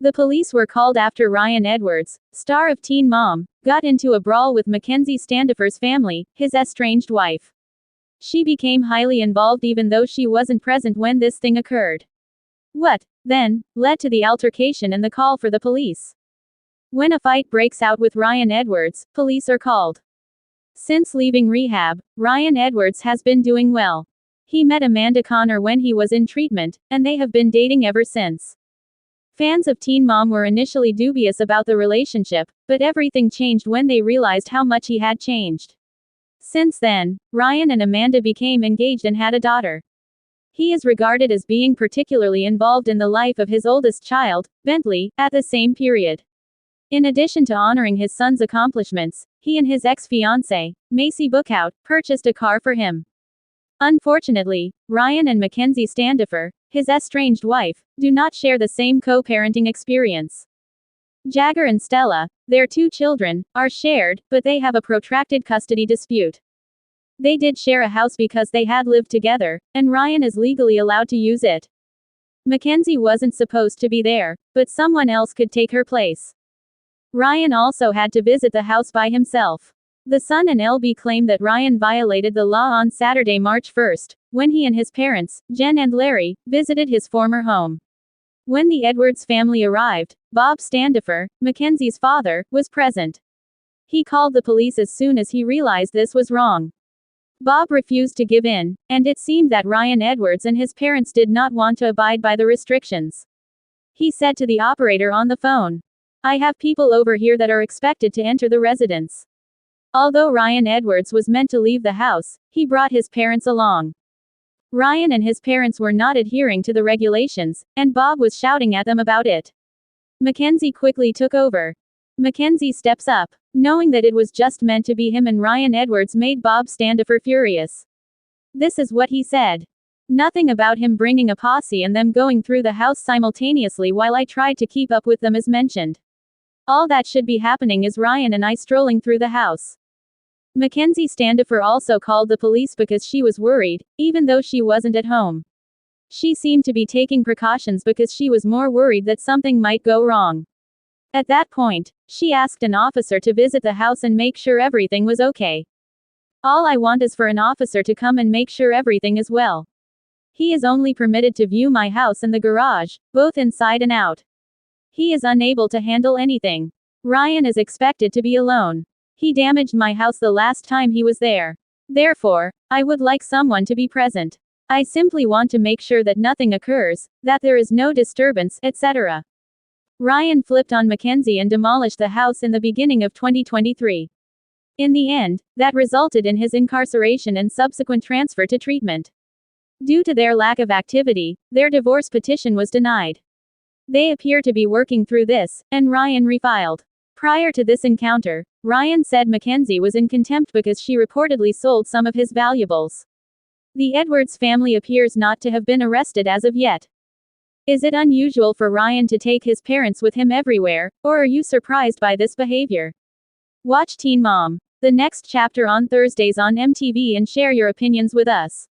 The police were called after Ryan Edwards, star of Teen Mom, got into a brawl with Mackenzie Standifer's family, his estranged wife. She became highly involved even though she wasn't present when this thing occurred. What, then, led to the altercation and the call for the police? When a fight breaks out with Ryan Edwards, police are called. Since leaving rehab, Ryan Edwards has been doing well. He met Amanda Connor when he was in treatment, and they have been dating ever since. Fans of Teen Mom were initially dubious about the relationship, but everything changed when they realized how much he had changed. Since then, Ryan and Amanda became engaged and had a daughter. He is regarded as being particularly involved in the life of his oldest child, Bentley, at the same period. In addition to honoring his son's accomplishments, he and his ex-fiancée, Macy Bookhout, purchased a car for him. Unfortunately, Ryan and Mackenzie Standifer, his estranged wife, do not share the same co-parenting experience. Jagger and Stella, their 2 children, are shared, but they have a protracted custody dispute. They did share a house because they had lived together, and Ryan is legally allowed to use it. Mackenzie wasn't supposed to be there, but someone else could take her place. Ryan also had to visit the house by himself. The Sun and LB claim that Ryan violated the law on Saturday, March 1st, when he and his parents, Jen and Larry, visited his former home. When the Edwards family arrived, Bob Standifer, Mackenzie's father, was present. He called the police as soon as he realized this was wrong. Bob refused to give in, and it seemed that Ryan Edwards and his parents did not want to abide by the restrictions. He said to the operator on the phone, "I have people over here that are expected to enter the residence." Although Ryan Edwards was meant to leave the house, he brought his parents along. Ryan and his parents were not adhering to the regulations, and Bob was shouting at them about it. Mackenzie quickly took over. Mackenzie steps up. Knowing that it was just meant to be him and Ryan Edwards made Bob Standifer furious. This is what he said. "Nothing about him bringing a posse and them going through the house simultaneously while I tried to keep up with them is mentioned. All that should be happening is Ryan and I strolling through the house." Mackenzie Standifer also called the police because she was worried, even though she wasn't at home. She seemed to be taking precautions because she was more worried that something might go wrong. At that point, she asked an officer to visit the house and make sure everything was okay. "All I want is for an officer to come and make sure everything is well. He is only permitted to view my house and the garage, both inside and out. He is unable to handle anything. Ryan is expected to be alone. He damaged my house the last time he was there. Therefore, I would like someone to be present. I simply want to make sure that nothing occurs, that there is no disturbance, etc." Ryan flipped on Mackenzie and demolished the house in the beginning of 2023. In the end, that resulted in his incarceration and subsequent transfer to treatment. Due to their lack of activity, their divorce petition was denied. They appear to be working through this, and Ryan refiled. Prior to this encounter, Ryan said Mackenzie was in contempt because she reportedly sold some of his valuables. The Edwards family appears not to have been arrested as of yet. Is it unusual for Ryan to take his parents with him everywhere, or are you surprised by this behavior? Watch Teen Mom, the next chapter on Thursdays on MTV and share your opinions with us.